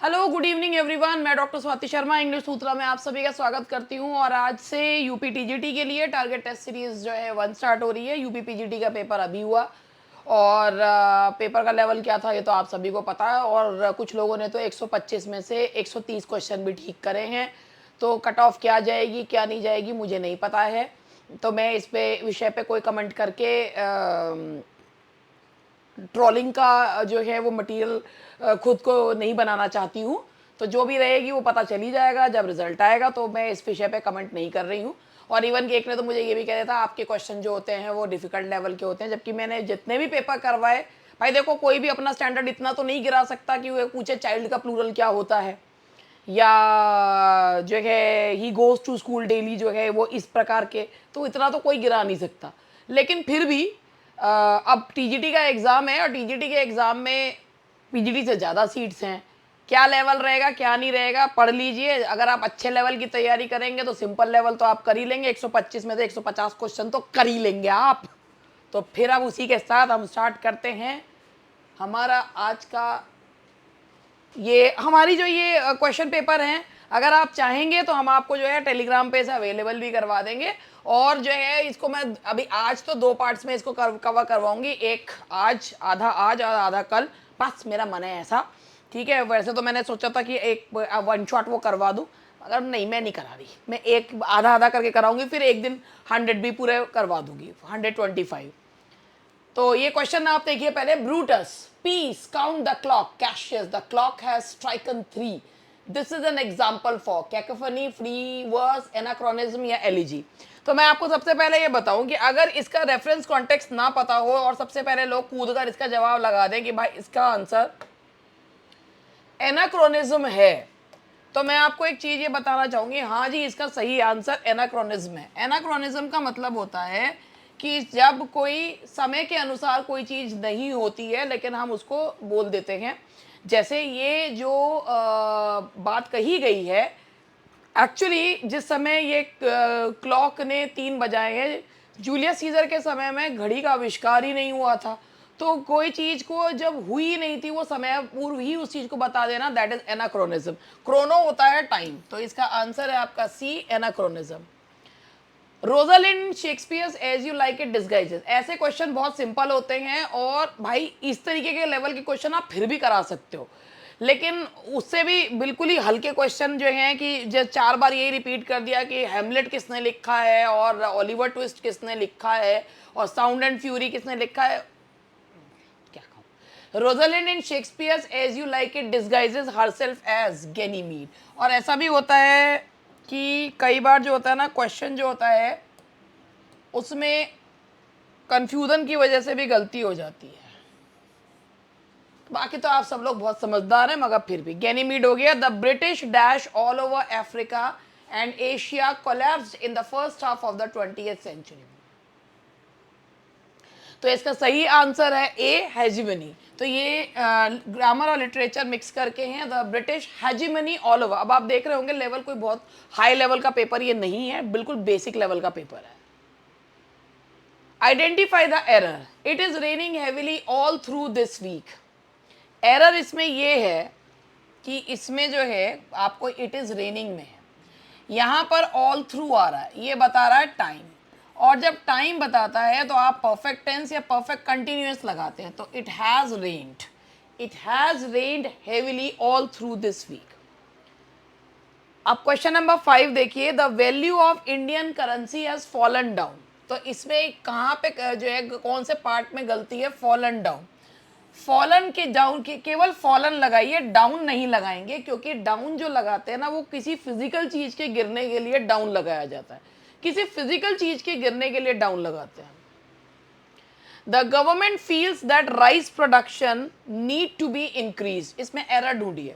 Hello good evening everyone, मैं doctor Swati Sharma English सूत्रा में आप सभी का स्वागत करती हूं। और आज से यूपी टीजीटी के लिए टारगेट टेस्ट सीरीज जो है 1 स्टार्ट हो रही है। यूपी पीजीटी का पेपर अभी हुआ और पेपर का लेवल क्या था ये तो आप सभी को पता है। और कुछ लोगों ने तो 125 में से 130 क्वेश्चन भी ठीक करे हैं। तो कट ऑफ क्या जाएगी क्या नहीं जाएगी मुझे नहीं पता है, तो मैं इस पे विषय पे कोई कमेंट करके ट्रोलिंग का जो है वो मटेरियल खुद को नहीं बनाना चाहती हूँ। तो जो भी रहेगी वो पता चल ही जाएगा जब रिजल्ट आएगा, तो मैं इस विषय पे कमेंट नहीं कर रही हूँ। और इवन कि एक ने तो मुझे ये भी कह दिया था आपके क्वेश्चन जो होते हैं वो डिफ़िकल्ट लेवल के होते हैं, जबकि मैंने जितने भी पेपर करवाए, भाई देखो कोई भी अपना स्टैंडर्ड इतना तो नहीं गिरा सकता कि वो पूछे चाइल्ड का प्लूरल क्या होता है, या जो है he goes to school daily जो है वो इस प्रकार के, तो इतना तो कोई गिरा नहीं सकता। लेकिन फिर भी अब टीजीटी का एग्ज़ाम है और टीजीटी के एग्ज़ाम में पीजीटी से ज़्यादा सीट्स हैं। क्या लेवल रहेगा क्या नहीं रहेगा पढ़ लीजिए। अगर आप अच्छे लेवल की तैयारी करेंगे तो सिंपल लेवल तो आप कर ही लेंगे, 125 में से 150 क्वेश्चन तो कर ही लेंगे आप। तो फिर अब उसी के साथ हम स्टार्ट करते हैं हमारा आज का ये हमारी जो ये क्वेश्चन पेपर हैं। अगर आप चाहेंगे तो हम आपको जो है टेलीग्राम पे से अवेलेबल भी करवा देंगे। और जो है इसको मैं अभी आज तो 2 पार्ट्स में इसको कवर करवाऊंगी, एक आज और आधा कल, बस मेरा मन है ऐसा। ठीक है, वैसे तो मैंने सोचा था कि एक 1 शॉट वो करवा दूं, मगर नहीं, मैं नहीं करा रही, मैं एक आधा आधा करके कराऊंगी, फिर एक दिन 100 भी पूरे करवा दूंगी, 125। तो ये क्वेश्चन आप देखिए पहले। Brutus, peace, count the clock, Cassius, the clock has stricken 3। This is an example for cacophony, free verse, anachronism या एलिजी। तो मैं आपको सबसे पहले ये बताऊं कि अगर इसका रेफरेंस कॉन्टेक्स्ट ना पता हो और सबसे पहले लोग कूद कर इसका जवाब लगा दें कि भाई इसका आंसर एनाक्रोनिज्म है, तो मैं आपको एक चीज ये बताना चाहूंगी, हाँ जी इसका सही आंसर एनाक्रोनिज्म है। एनाक्रोनिज्म का मतलब होता है कि जब कोई समय के अनुसार कोई चीज नहीं होती है लेकिन हम उसको बोल देते हैं। जैसे ये जो बात कही गई है, एक्चुअली जिस समय ये क्लॉक ने 3 बजाए हैं, जूलियस सीजर के समय में घड़ी का आविष्कार ही नहीं हुआ था। तो कोई चीज को जब हुई नहीं थी वो समय पूर्व ही उस चीज को बता देना, दैट इज एनाक्रोनिज्म। क्रोनो होता है टाइम, तो इसका आंसर है आपका C, anachronism. Rosalind Shakespeare's as you like it disguises, ऐसे क्वेश्चन बहुत सिंपल होते हैं और भाई इस तरीके के लेवल के क्वेश्चन आप फिर भी करा सकते हो। लेकिन उससे भी बिल्कुल ही हल्के क्वेश्चन जो हैं कि जो 4 बार यही रिपीट कर दिया कि हेमलेट किसने लिखा है और ओलिवर ट्विस्ट किसने लिखा है और साउंड एंड फ्यूरी किसने लिखा है, क्या कहूँ। Rosalind in Shakespeare's as you like it disguises herself as Ganymede. और ऐसा भी होता है कि कई बार जो होता है ना क्वेश्चन जो होता है उसमें कंफ्यूजन की वजह से भी गलती हो जाती है। बाकी तो आप सब लोग बहुत समझदार हैं, मगर फिर भी गैनीमीड हो गया। The British dash all over Africa and Asia collapsed in the first half of the 20th century. तो इसका सही आंसर है ए, हेजिमनी। तो ये ग्रामर और लिटरेचर मिक्स करके हैं। The British hegemony all over. अब आप देख रहे होंगे लेवल कोई बहुत हाई लेवल का पेपर ये नहीं है, बिल्कुल बेसिक लेवल का पेपर है। Identify the error, it is raining heavily all through this week. Error इसमें ये है कि इसमें जो है आपको इट इज रेनिंग में है, यहां पर ऑल थ्रू आ रहा है, ये बता रहा है टाइम। और जब टाइम बताता है तो आप परफेक्ट टेंस या परफेक्ट कंटिन्यूअस लगाते हैं। तो it has rained heavily all through this week. अब क्वेश्चन नंबर 5 देखिए। The value of Indian currency has fallen down. तो इसमें कहाँ पे जो है कौन से पार्ट में गलती है, फॉलन डाउन। फॉलन के डाउन के केवल फॉलन लगाइए, डाउन नहीं लगाएंगे, क्योंकि डाउन जो लगाते हैं ना वो किसी फिजिकल चीज के गिरने के लिए डाउन लगाया जाता है, किसी फिजिकल चीज के गिरने के लिए डाउन लगाते हैं। The government feels that rice production need to be increase, इसमें एरर ढूंढिए।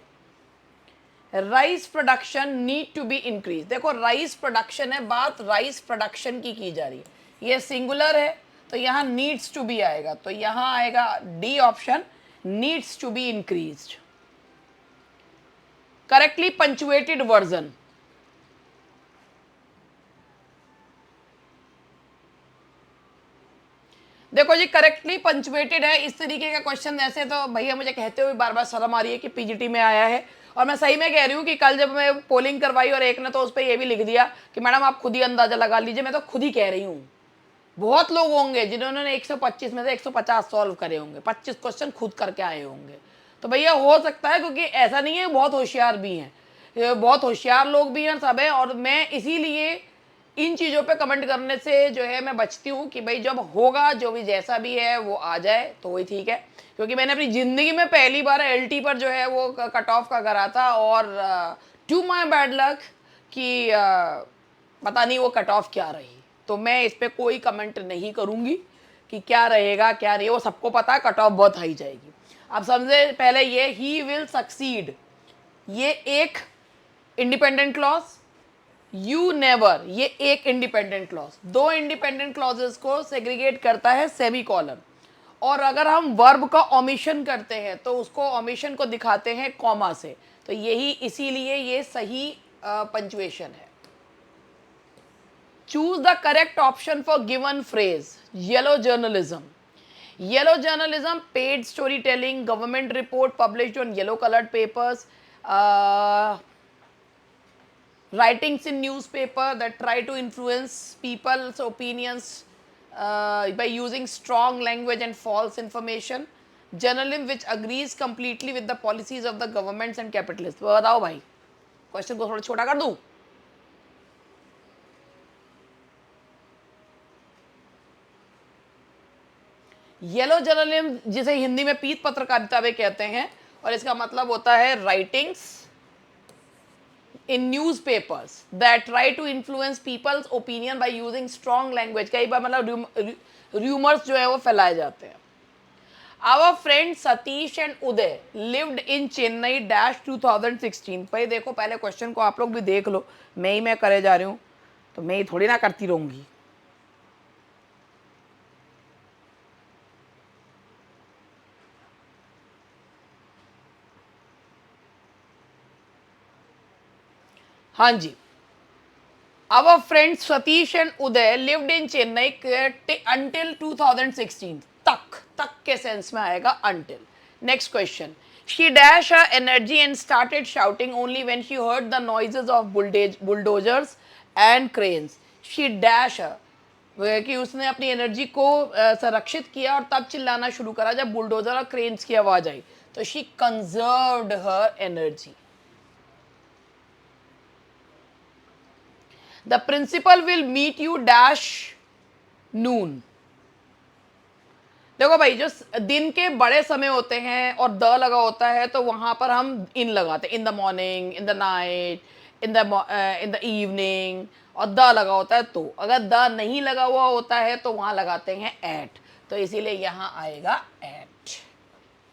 Rice production need to be increase, देखो राइस प्रोडक्शन है, बात राइस प्रोडक्शन की जा रही है, ये सिंगुलर है तो यहां नीड्स टू बी आएगा, तो यहां आएगा D option, needs to be increased. Correctly punctuated version, देखो जी करेक्टली पंचुएटेड है। इस तरीके का क्वेश्चन ऐसे तो भैया मुझे कहते हुए बार बार शर्म आ रही है कि पीजीटी में आया है और मैं सही में कह रही हूँ कि कल जब मैं पोलिंग करवाई और एक ने तो उस पर ये भी लिख दिया कि मैडम आप खुद ही अंदाजा लगा लीजिए, मैं तो खुद ही कह रही हूँ बहुत लोग होंगे जिन्होंने 125 में से 150 सॉल्व करे होंगे, 25 क्वेश्चन खुद करके आए होंगे। तो भैया हो सकता है, क्योंकि ऐसा नहीं है, बहुत होशियार भी हैं, बहुत होशियार लोग भी हैं सब है। और मैं इसीलिए इन चीज़ों पे कमेंट करने से जो है मैं बचती हूँ कि भाई जब होगा जो भी जैसा भी है वो आ जाए तो वही ठीक है। क्योंकि मैंने अपनी ज़िंदगी में पहली बार एलटी पर जो है वो कट ऑफ का करा था, और टू माई बैड लक कि पता नहीं वो कट ऑफ क्या रही। तो मैं इस पर कोई कमेंट नहीं करूँगी कि क्या रहेगा क्या नहीं, वो सबको पता है कट ऑफ बहुत हाई जाएगी। अब समझे पहले ये ही विल सक्सीड, ये एक इंडिपेंडेंट क्लॉज, यू नेवर ये एक इंडिपेंडेंट क्लॉज। दो इंडिपेंडेंट क्लॉजेस को सेग्रीगेट करता है सेमी कॉलन। और अगर हम वर्ब का ओमिशन करते हैं तो उसको ओमिशन को दिखाते हैं कॉमा से। तो यही इसीलिए ये सही पंचुएशन है। Choose the correct option for given phrase. Yellow journalism, yellow journalism, paid story telling, government report published on yellow coloured papers, writings in newspaper that try to influence people's opinions by using strong language and false information, journalism which agrees completely with the policies of the governments and capitalists। बताओ भाई, question को थोड़ा छोटा कर दूं? Yellow journalism जिसे हिंदी में पीत पत्रकारिता भी कहते हैं, और इसका मतलब होता है writings in newspapers that try to influence people's opinion by using strong language। कई बार मतलब rumors जो है वो फैलाए जाते हैं। Our friend Satish and Uday lived in Chennai dash 2016। भाई देखो पहले क्वेश्चन को आप लोग भी देख लो, मैं करे जा रही हूँ तो मैं ही थोड़ी ना करती रहूंगी। हाँ जी, our friends Satish and Uday lived in Chennai until 2016। तक के सेंस में आएगा until। Next question, she dash her energy and started shouting only when she heard the noises of bulldozers and cranes। she dash her कि उसने अपनी energy को संरक्षित किया और तब चिल्लाना शुरू करा जब बुलडोजर और क्रेन्स की आवाज आई। तो she conserved her energy। The principal will meet you dash noon। देखो भाई जो दिन के बड़े समय होते हैं और द लगा होता है तो वहां पर हम इन लगाते हैं, in the morning, in the night, in the evening, और द लगा होता है। तो अगर द नहीं लगा हुआ होता है तो वहां लगाते हैं एट। तो इसीलिए यहां आएगा एट।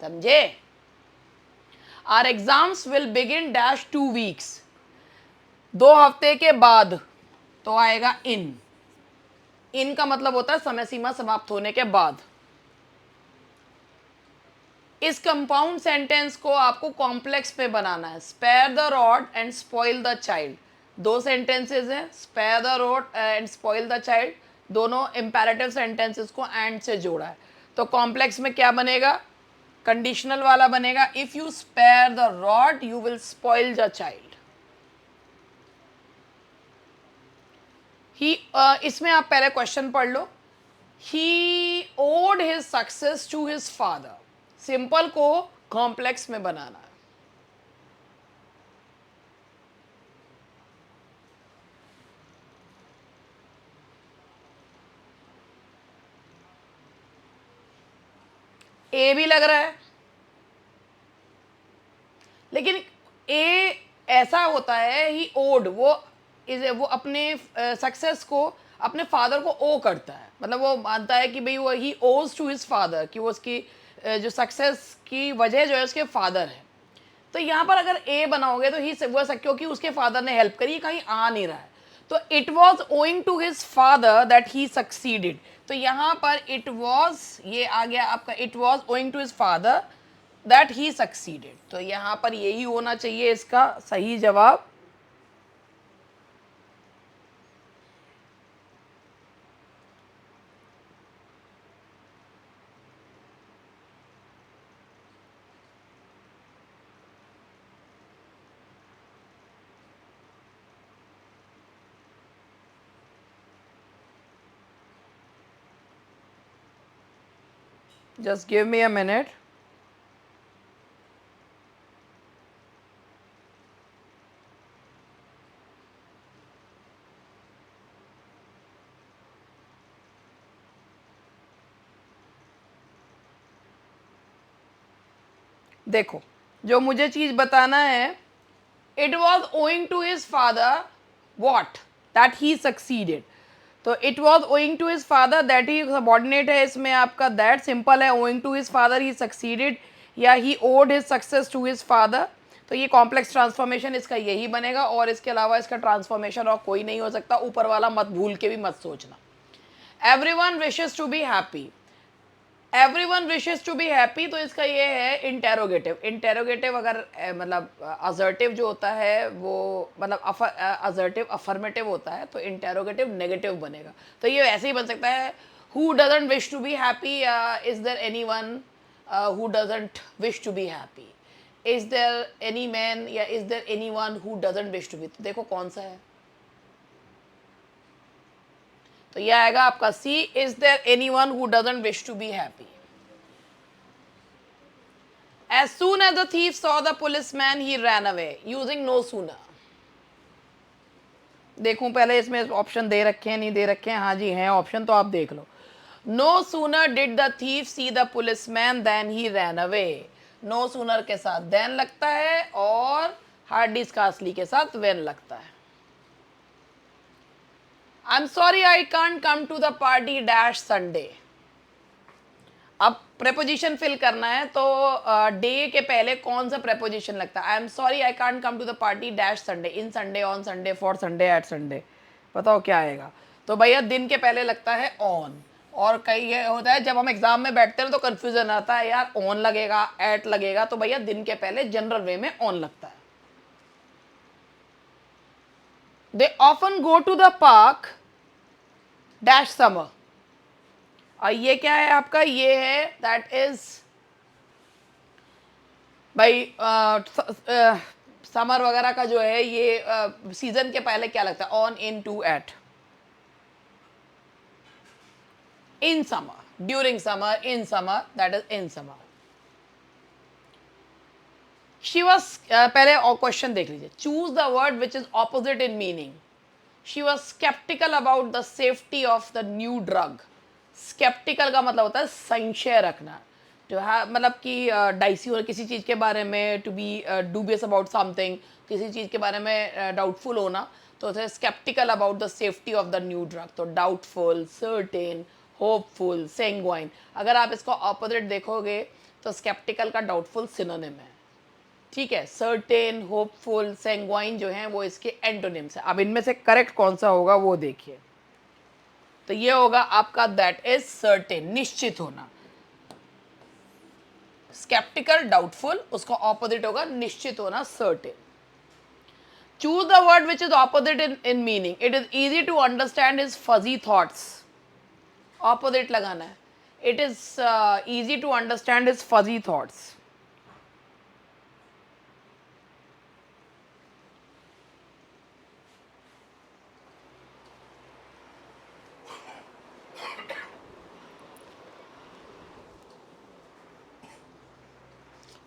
समझे? Our exams will begin dash 2 weeks. 2 हफ्ते के बाद तो आएगा इन। इन का मतलब होता है समय सीमा समाप्त होने के बाद। इस कंपाउंड सेंटेंस को आपको कॉम्प्लेक्स पे बनाना है। Spare the rod and spoil the child. 2 sentences हैं, spare the rod and spoil the child. दोनों इंपैरेटिव सेंटेंसेस को एंड से जोड़ा है। तो कॉम्प्लेक्स में क्या बनेगा? कंडीशनल वाला बनेगा, if you spare the rod you will spoil the child. ही इसमें आप पहले क्वेश्चन पढ़ लो। He owed his success to his father. Simple को कॉम्प्लेक्स में बनाना है। ए भी लग रहा है, लेकिन ए ऐसा होता है ही ओड, वो अपने सक्सेस को अपने फादर को ओ करता है। मतलब वो मानता है कि भाई वो ही ओज टू हिज फादर, कि वो उसकी जो सक्सेस की वजह जो है उसके फादर है। तो यहाँ पर अगर ए बनाओगे तो ही वो क्योंकि उसके फादर ने हेल्प करी, कहीं आ नहीं रहा है। तो it was owing to his father that he succeeded. तो यहाँ पर इट वॉज, ये आ गया आपका, it was owing to his father that he succeeded. तो यहाँ पर यही होना चाहिए इसका सही जवाब। Just give me a minute. देखो, जो मुझे चीज बताना है, it was owing to his father what, that he succeeded. तो it was owing to his father, that he subordinate है इसमें आपका, दैट सिंपल है, owing to his father he succeeded, या he owed his success to his father. तो ये complex transformation इसका यही बनेगा, और इसके अलावा इसका ट्रांसफॉर्मेशन और कोई नहीं हो सकता। ऊपर वाला मत भूल के भी मत सोचना। Everyone wishes to be happy, everyone wishes to be happy, तो इसका ये है इंटेरोगेटिव। इंटेरोगेटिव अगर मतलब असर्टिव जो होता है वो मतलब असर्टिव अफर्मेटिव होता है, तो इंटेरोगेटिव नेगेटिव बनेगा। तो ये ऐसे ही बन सकता है, who doesn't wish to be happy, is there anyone who doesn't wish to be happy, is there any man, या is there anyone who doesn't wish to be. तो देखो कौन सा है, तो यह आएगा आपका C, is there anyone who doesn't wish to be happy. As soon as the thief saw the policeman, he ran away using no sooner। देखूं पहले इसमें ऑप्शन दे रखे हैं नहीं दे रखे हैं, हाँ जी हैं ऑप्शन, तो आप देख लो। No sooner did the thief see the policeman then he ran away. No sooner के साथ देन लगता है, और हार्ड डिस्क कास्टली के साथ वेन लगता है। I am sorry I can't come to the party dash Sunday. अब प्रेपोजिशन फिल करना है, तो डे के पहले कौन सा प्रेपोजिशन लगता है। I am sorry I can't come to the party dash Sunday, in Sunday, on Sunday, for Sunday, at Sunday. बताओ क्या आएगा। तो भैया दिन के पहले लगता है ऑन, और कई ये होता है जब हम एग्जाम में बैठते हैं तो कन्फ्यूजन आता है यार ऑन लगेगा एट लगेगा, तो भैया दिन के पहले जनरल वे में ऑन लगता है। They often go to the park dash summer, और ये क्या है आपका, ये है दैट इज भाई समर वगैरह का जो है ये सीजन के पहले क्या लगता है, on, in, to, at. In summer, during summer, in summer, that is in summer. She was, पहले और क्वेश्चन देख लीजिए, choose the word which is opposite in meaning. She was sceptical about the safety of the new drug. Sceptical का मतलब होता है संशय रखना, जो है मतलब कि डाइसी हो किसी चीज़ के बारे में, to be dubious about something, किसी चीज़ के बारे में डाउटफुल होना, तो sceptical about the safety of the new drug. तो डाउटफुल, सर्टेन, होपफुल, सेंग्वाइन। अगर आप इसको ऑपोजिट देखोगे तो स्केप्टिकल का डाउटफुल सिनोनिम है, ठीक है। सर्टेन, होपफुल, सेंग्वाइन जो हैं वो इसके एंटोनिम्स हैं। अब इनमें से करेक्ट कौन सा होगा वो देखिए, तो ये होगा आपका दैट इज सर्टेन, निश्चित होना। स्केप्टिकल डाउटफुल, उसका ऑपोजिट होगा निश्चित होना, certain. Choose the word which is opposite in meaning. It is easy to understand his fuzzy thoughts, opposite लगाना है। It is easy to understand his fuzzy thoughts.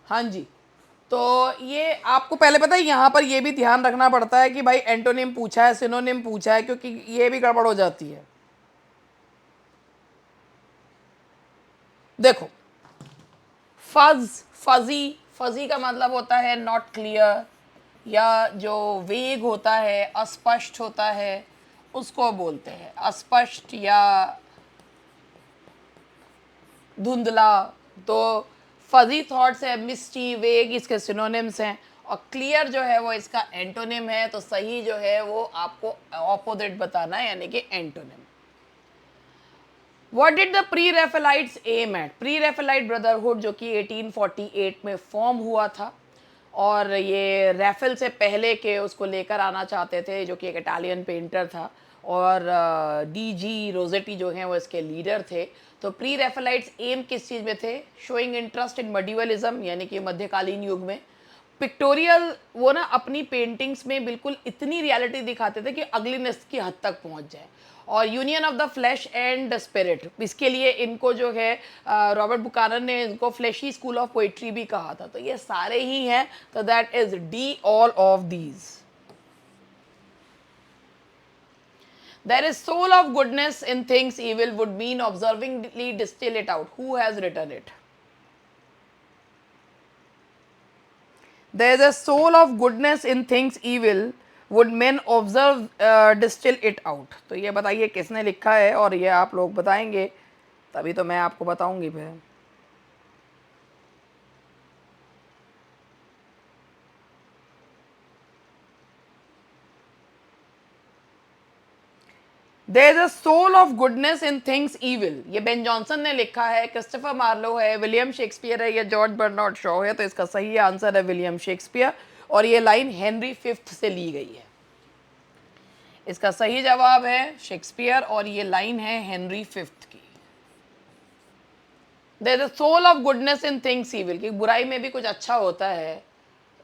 हाँ जी, तो ये आपको पहले पता है, यहाँ पर ये भी ध्यान रखना पड़ता है कि भाई एंटोनिम पूछा है, सिनोनिम पूछा है, क्योंकि ये भी गड़बड़ हो जाती है। देखो फज, फजी, फजी का मतलब होता है नॉट क्लियर, या जो वेग होता है, अस्पष्ट होता है, उसको बोलते हैं अस्पष्ट या धुंधला। तो फजी थॉट्स है, मिस्टी, वेग, इसके सिनोनिम्स हैं, और क्लियर जो है वो इसका एंटोनिम है। तो सही जो है वो आपको ऑपोजिट बताना है, यानी कि antonym. What did the pre Raphaelites aim at. Pre Raphaelite brotherhood जो कि 1848 में फॉर्म हुआ था, और ये रैफेल से पहले के उसको लेकर आना चाहते थे, जो कि एक इटालियन पेंटर था, और डीजी रोजेटी जो हैं वो इसके लीडर थे। तो प्री रेफेलाइट्स एम किस चीज़ में थे, शोइंग इंटरेस्ट इन मडिवलिज्म, यानी कि मध्यकालीन युग में, पिक्टोरियल वो ना अपनी पेंटिंग्स में बिल्कुल इतनी रियलिटी दिखाते थे कि अगलीनेस की हद तक पहुंच जाए। और union of the flash and spirit, इसके लिए इनको जो है रॉबर्ट बुकानन ने इनको फ्लैशी स्कूल ऑफ पोइट्री भी कहा था। तो ये सारे ही हैं, तो that is D, all of these. There is soul of goodness in things evil would mean observingly distill it out. Who has written it? There is a soul of goodness in things evil would men observe distill it out. तो ये बताइए किसने लिखा है, और ये आप लोग बताएंगे तभी तो मैं आपको बताऊंगी फिर। There is a soul of goodness in things evil, ये बेन जॉनसन ने लिखा है, क्रिस्टोफर मार्लो है, विलियम शेक्सपियर है, या जॉर्ज बर्नार्ड शॉ है। तो इसका सही आंसर है विलियम शेक्सपियर, और ये लाइन हेनरी फिफ्थ से ली गई है। इसका सही जवाब है शेक्सपियर, और ये लाइन है हेनरी फिफ्थ की। There is a soul of goodness in things evil, कि बुराई में भी कुछ अच्छा होता है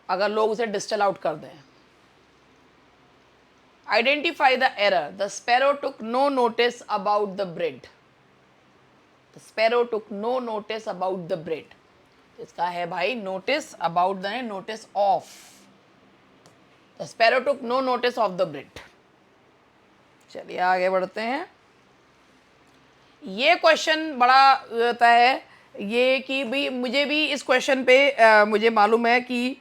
अगर लोग उसे डिस्टिल आउट कर दें। Identify the error. The sparrow took no notice about the bread. The sparrow took no notice about the bread. इसका है भाई notice about the notice of. The sparrow took no notice of the bread. चलिए आगे बढ़ते हैं। ये question बड़ा होता है, ये कि भी मुझे भी इस क्वेश्चन पे मुझे मालूम है कि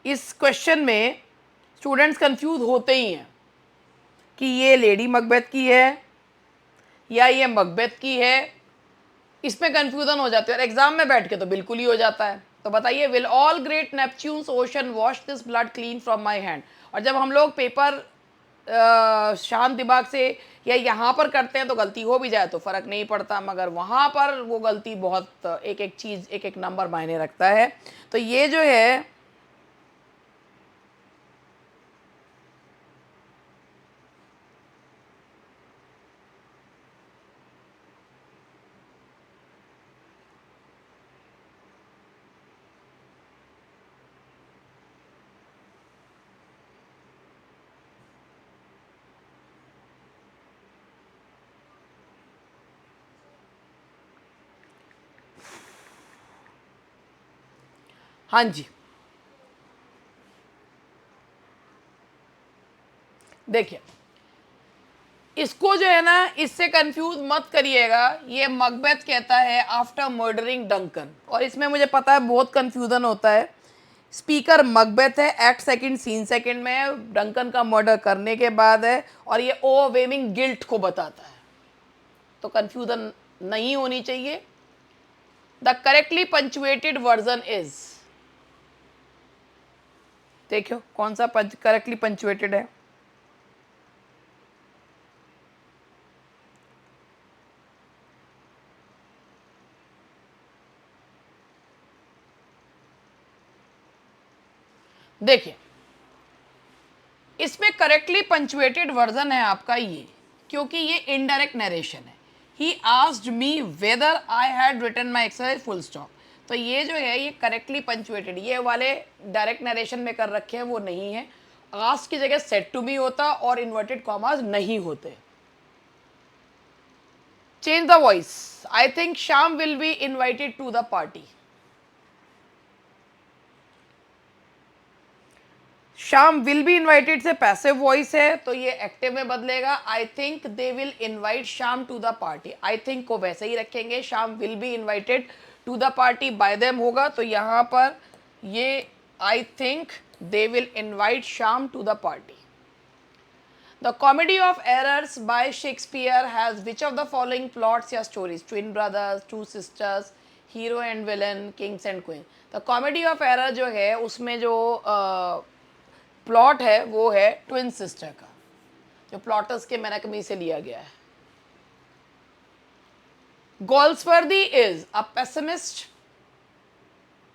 इस क्वेश्चन में स्टूडेंट्स कंफ्यूज होते ही हैं कि ये लेडी मकबेथ की है या ये मकबेथ की है। इसमें कंफ्यूजन हो जाती है, और एग्जाम में बैठ के तो बिल्कुल ही हो जाता है। तो बताइए, will all great Neptune's ocean wash this blood clean from my hand. और जब हम लोग पेपर शांत दिमाग से या यहाँ पर करते हैं तो गलती हो भी जाए तो फ़र्क नहीं पड़ता, मगर वहाँ पर वो गलती बहुत एक एक चीज़ एक एक नंबर मायने रखता है। तो ये जो है हाँ जी, देखिए इसको जो है ना, इससे कंफ्यूज मत करिएगा। ये मकबेथ कहता है आफ्टर मर्डरिंग डंकन, और इसमें मुझे पता है बहुत कंफ्यूजन होता है। स्पीकर मकबेथ है, एक्ट सेकंड सीन सेकंड में है, डंकन का मर्डर करने के बाद है, और ये ओवरवेमिंग गिल्ट को बताता है। तो कंफ्यूजन नहीं होनी चाहिए। The correctly punctuated version is, देखो कौन सा करेक्टली पंचुएटेड है। देखिए इसमें करेक्टली पंचुएटेड वर्जन है आपका ये, क्योंकि ये इनडायरेक्ट नरेशन है। He asked me whether I had written my exercise full stop. तो ये जो है ये करेक्टली पंचुएटेड, ये वाले डायरेक्ट नरेशन में कर रखे हैं वो नहीं है। आस्क की जगह सेड टू मी होता और इन्वर्टेड कॉमास नहीं होते। Change the voice, I think Sham will be invited to the party. Sham will be invited से पैसिव वॉइस है, तो ये एक्टिव में बदलेगा। I think they will invite Sham to the party. I think को वैसे ही रखेंगे, Sham will be invited to the party by them होगा। तो यहाँ पर ये I think they will invite Sham to the party. The comedy of errors by Shakespeare has which of the following plots या stories? Twin brothers, two sisters, hero and villain, kings and queen. The comedy of error जो है उसमें जो plot है वो है twin sister का, जो प्लॉटर्स के मैनाकमी से लिया गया है। Galsworthy is a pessimist,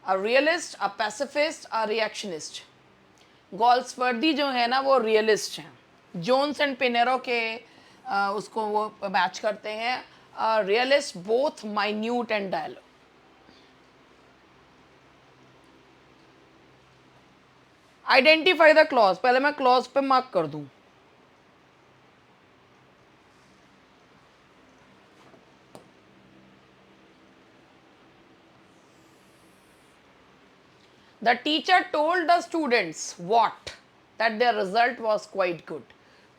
a realist, a pacifist, a reactionist. Galsworthy जो है ना वो रियलिस्ट हैं, जोन्स एंड पिनेरो के उसको वो मैच करते हैं। Realist both minute and dialogue. Identify the clause, पहले मैं क्लॉज पे मार्क कर दूं। The teacher told the students what? That their result was quite good.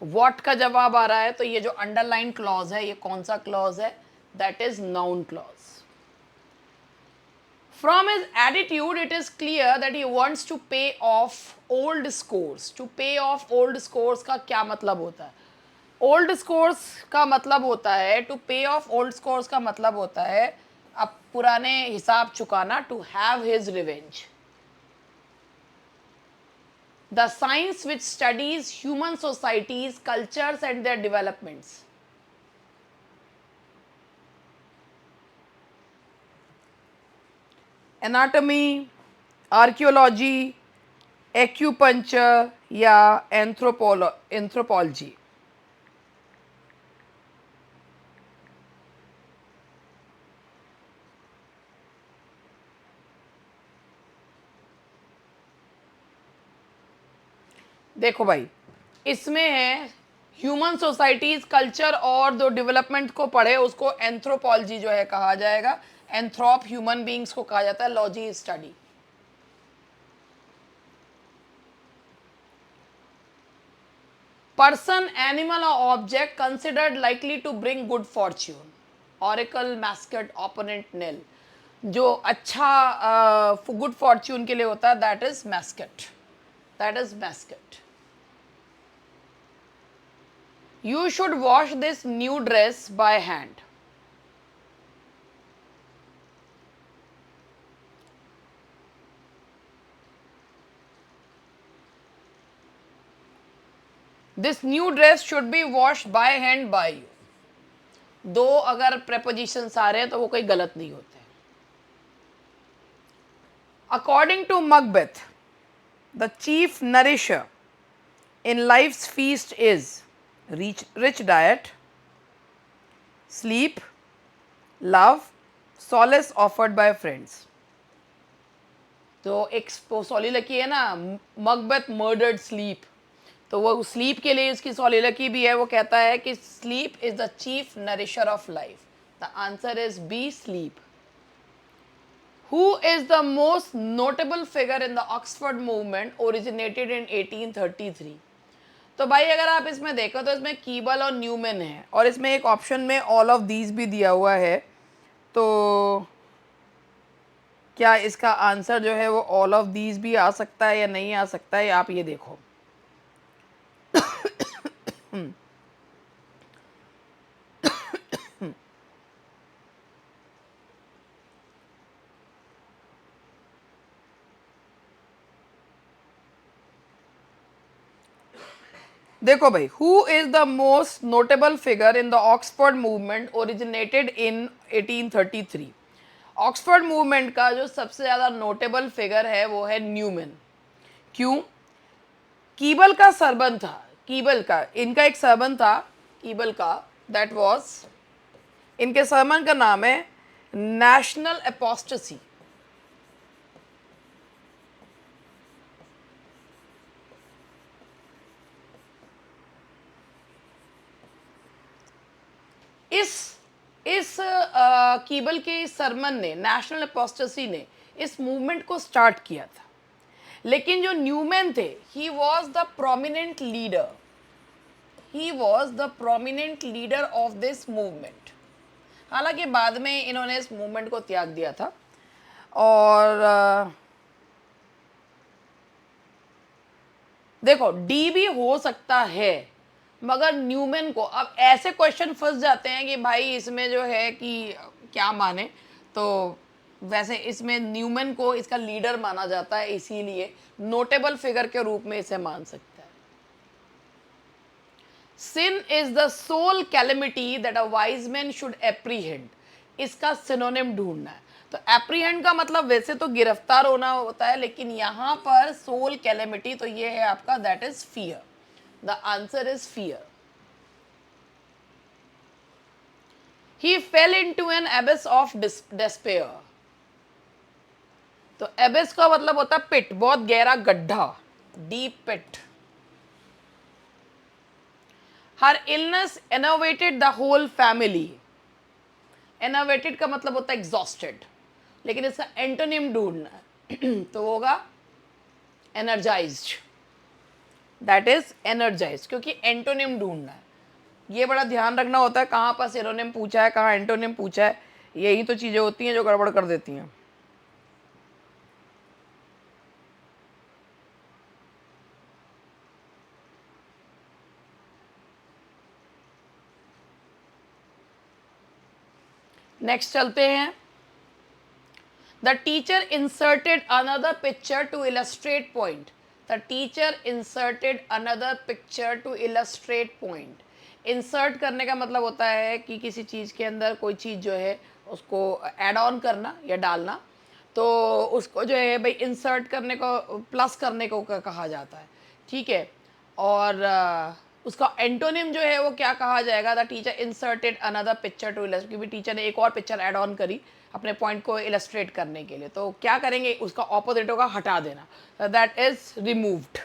What का जवाब आ रहा है, तो ये जो अंडरलाइन क्लॉज है, ये कौन सा क्लॉज है? That is noun clause. From his attitude, it is clear that he wants to pay off old scores. To pay off old scores का क्या मतलब होता है? Old scores का मतलब होता है, to pay off old scores का मतलब होता है अब पुराने हिसाब चुकाना, to have his revenge. The science which studies human societies, cultures and their developments. Anatomy, archaeology, acupuncture या एंथ्रोपोलॉजी। देखो भाई, इसमें है ह्यूमन सोसाइटीज, कल्चर और जो डेवलपमेंट को पढ़े उसको एंथ्रोपोलॉजी जो है कहा जाएगा। एंथ्रोप ह्यूमन बींग्स को कहा जाता है, लॉजी स्टडी। पर्सन, एनिमल और object considered likely to bring good fortune. Oracle, mascot, opponent, nail. जो अच्छा गुड फॉर्च्यून के लिए होता है, that is mascot, that is mascot. You should wash this new dress by hand. This new dress should be washed by hand by you. दो अगर prepositions आ रहे हैं तो वो कोई गलत नहीं होते। According to Macbeth, the chief nourisher in life's feast is rich diet, sleep, love, solace offered by friends. तो एक सोलिलकी है ना, मकबेथ मर्डर्ड स्लीप, तो वो स्लीप के लिए इसकी सोलिलकी भी है। वो कहता है कि sleep is the chief nourisher of life. The answer is B, sleep. Who is the most notable figure in the Oxford movement originated in 1833? तो भाई अगर आप इसमें देखो तो इसमें कीबल और न्यूमैन है, और इसमें एक ऑप्शन में ऑल ऑफ दीज भी दिया हुआ है। तो क्या इसका आंसर जो है वो ऑल ऑफ दीज भी आ सकता है या नहीं आ सकता है, आप ये देखो। देखो भाई, who is the most notable figure in the Oxford movement originated in 1833? Oxford movement का जो सबसे ज़्यादा नोटेबल फिगर है वो है न्यूमैन। क्यों? कीबल का सरबन था, कीबल का, इनका एक सरबन था कीबल का, दैट वाज, इनके सरमन का नाम है नेशनल एपोस्टेसी। इस कीबल के सरमन ने, नेशनल एपोस्टेसी ने इस मूवमेंट को स्टार्ट किया था। लेकिन जो न्यूमैन थे, he was the prominent leader, he was the prominent leader of this movement. हालांकि बाद में इन्होंने इस मूवमेंट को त्याग दिया था। और देखो, डी भी हो सकता है, मगर न्यूमैन को, अब ऐसे क्वेश्चन फंस जाते हैं कि भाई इसमें जो है कि क्या माने, तो वैसे इसमें न्यूमैन को इसका लीडर माना जाता है, इसीलिए नोटेबल फिगर के रूप में इसे मान सकता है। Sin is the sole calamity that a wise man should apprehend. इसका सिनोनिम ढूंढना है। तो एप्रीहेंड का मतलब वैसे तो गिरफ्तार होना होता है, लेकिन यहां पर सोल कैलेमिटी, तो ये है आपका, that is fear. The answer is fear. He fell into an abyss of despair. तो abyss का मतलब होता है पिट, बहुत गहरा गड्ढा। deep pit. Her illness enervated the whole family. enervated का मतलब होता है exhausted, लेकिन इसका एंटोनिम ढूंढना है तो होगा energized. दैट इज energized, क्योंकि एंटोनिम ढूंढना है. ये बड़ा ध्यान रखना होता है कहाँ पर सिनोनिम पूछा है, कहाँ एंटोनिम पूछा है. यही तो चीज़ें होती हैं जो गड़बड़ कर देती हैं. नेक्स्ट चलते हैं. The teacher inserted another picture to illustrate point. The teacher inserted another picture to illustrate point. Insert करने का मतलब होता है कि किसी चीज़ के अंदर कोई चीज़ जो है उसको ऐड ऑन करना या डालना, तो उसको जो है भाई इंसर्ट करने को, प्लस करने को कहा जाता है. ठीक है. और उसका एंटोनिम जो है वो क्या कहा जाएगा? The teacher inserted another picture to illustrate, क्योंकि टीचर ने एक और पिक्चर ऐड ऑन करी अपने पॉइंट को इलस्ट्रेट करने के लिए. तो क्या करेंगे? उसका ऑपोजिट होगा हटा देना. That is removed.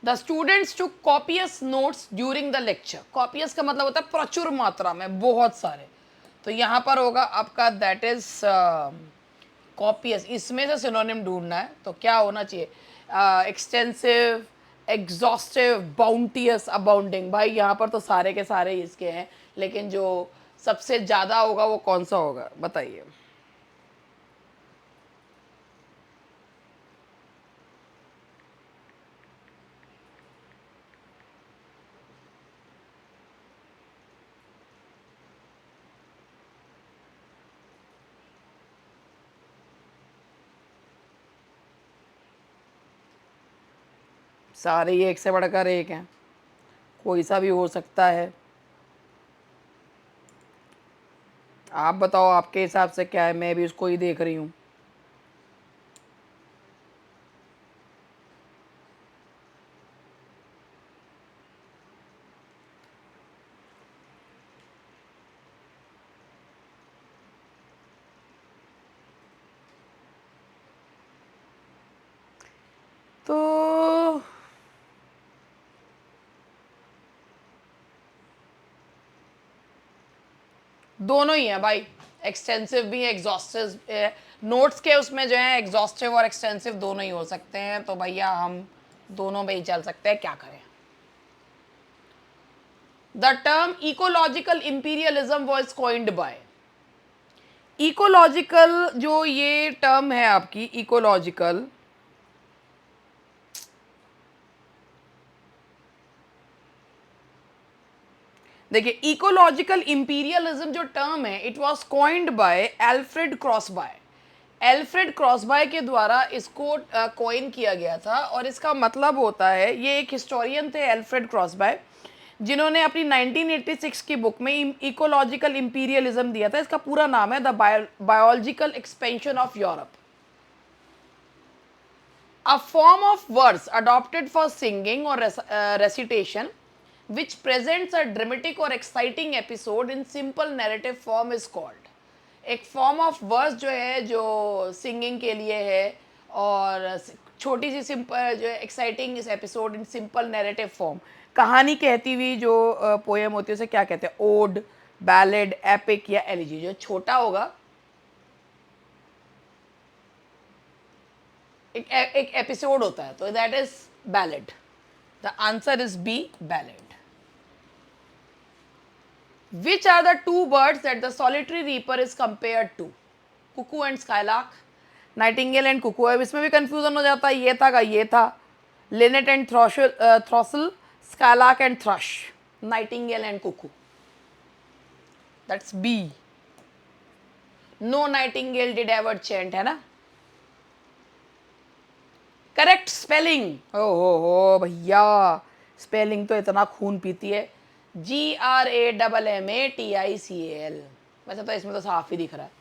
The students to copious notes during the lecture. Copious का मतलब होता है प्रचुर मात्रा में, बहुत सारे. तो यहाँ पर होगा आपका दैट इज कॉपियस. इसमें से सिनोनिम ढूंढना है तो क्या होना चाहिए? Extensive, exhaustive, bounteous, abounding. भाई यहाँ पर तो सारे के सारे इसके हैं, लेकिन जो सबसे ज़्यादा होगा वो कौन सा होगा बताइए? सारे ये एक से बढ़कर एक हैं, कोई सा भी हो सकता है. आप बताओ आपके हिसाब से क्या है? मैं भी उसको ही देख रही हूँ. तो दोनों ही है भाई. एक्सटेंसिव भी है, एग्जॉस्टिव. नोट्स के उसमें जो है एग्जॉस्टिव और एक्सटेंसिव दोनों ही हो सकते हैं. तो भैया हम दोनों में ही चल सकते हैं, क्या करें? The term ecological imperialism was coined by. Ecological जो ये टर्म है आपकी, इकोलॉजिकल, देखिए इकोलॉजिकल इंपीरियलिज्म जो टर्म है, it was coined by Alfred Crosby. Alfred Crosby के द्वारा इसको कॉइन किया गया था. और इसका मतलब होता है, ये एक हिस्टोरियन थे एल्फ्रेड क्रॉसबाय, जिन्होंने अपनी 1986 की बुक में इकोलॉजिकल इंपीरियलिज्म दिया था. इसका पूरा नाम है the biological expansion of Europe. A form of verse adopted for singing or recitation which presents a dramatic or exciting episode in simple narrative form is called. एक फॉर्म ऑफ वर्स जो है जो सिंगिंग के लिए है और छोटी सी simple जो है एक्साइटिंग इस episode in simple narrative form, कहानी कहती हुई जो पोएम होती है उसे क्या कहते हैं? ओड, बैलेड, एपिक या एलिजी. जो छोटा होगा एक एपिसोड होता है तो that is ballad. The answer is B, ballad. Which are the two birds that the solitary reaper is compared to? Cuckoo and skylark, nightingale and cuckoo. अब इसमें भी कंफ्यूजन हो जाता है, ये था का ये था. Linnet and throstle, skylark and thrush, nightingale and cuckoo. That's B. No nightingale did ever chaunt, है ना? Correct spelling. हो भैया, स्पेलिंग तो इतना खून पीती है. GRAMMATICAL. वैसे तो इसमें तो साफ ही दिख रहा है.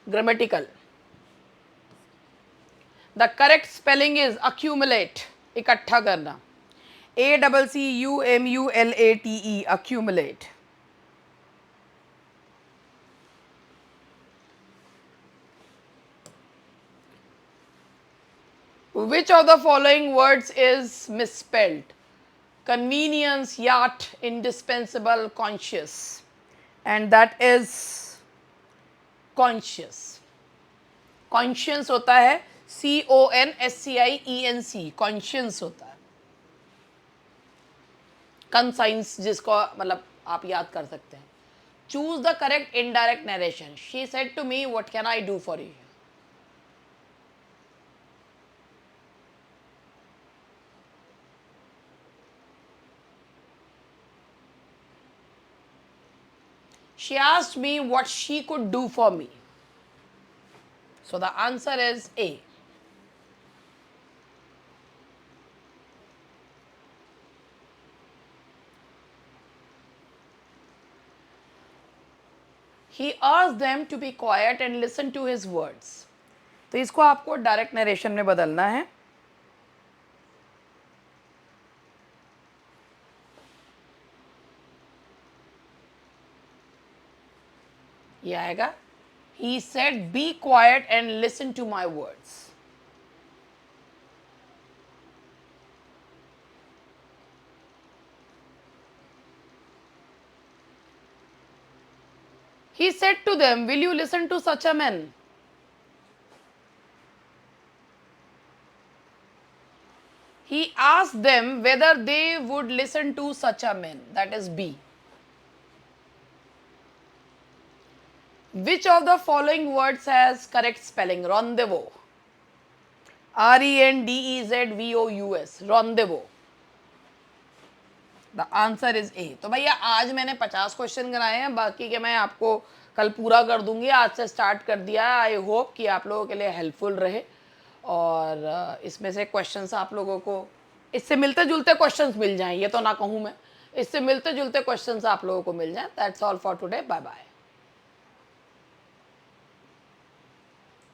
Grammatical. The correct spelling is accumulate, इकट्ठा करना. ACCUMULATE, accumulate. Which of the following words is misspelled? Convenience, yacht, indispensable, conscious. And that is conscious. Conscience होता है CONSCIENC, conscience होता है. कंसाइंस जिसको मतलब आप याद कर सकते हैं. Choose the correct indirect narration. She said to me, what can I do for you? She asked me what she could do for me. So the answer is A. He asked them to be quiet and listen to his words. तो इसको आपको direct narration में बदलना है. ये आएगा, he said be quiet and listen to my words. He said to them, will you listen to such a man? He asked them whether they would listen to such a man. That is B. Which of the following words has correct spelling? Rendezvous. RENDEZVOUS. Rendezvous. The answer is A. तो भैया आज मैंने 50 question कराए हैं, बाकी के मैं आपको कल पूरा कर दूंगी. आज से स्टार्ट कर दिया है. आई होप कि आप लोगों के लिए हेल्पफुल रहे और इसमें से क्वेश्चंस आप लोगों को इससे मिलते जुलते क्वेश्चंस मिल जाएं, ये तो ना कहूँ मैं, इससे मिलते जुलते क्वेश्चंस आप लोगों को मिल जाएं. That's all for today. Bye bye.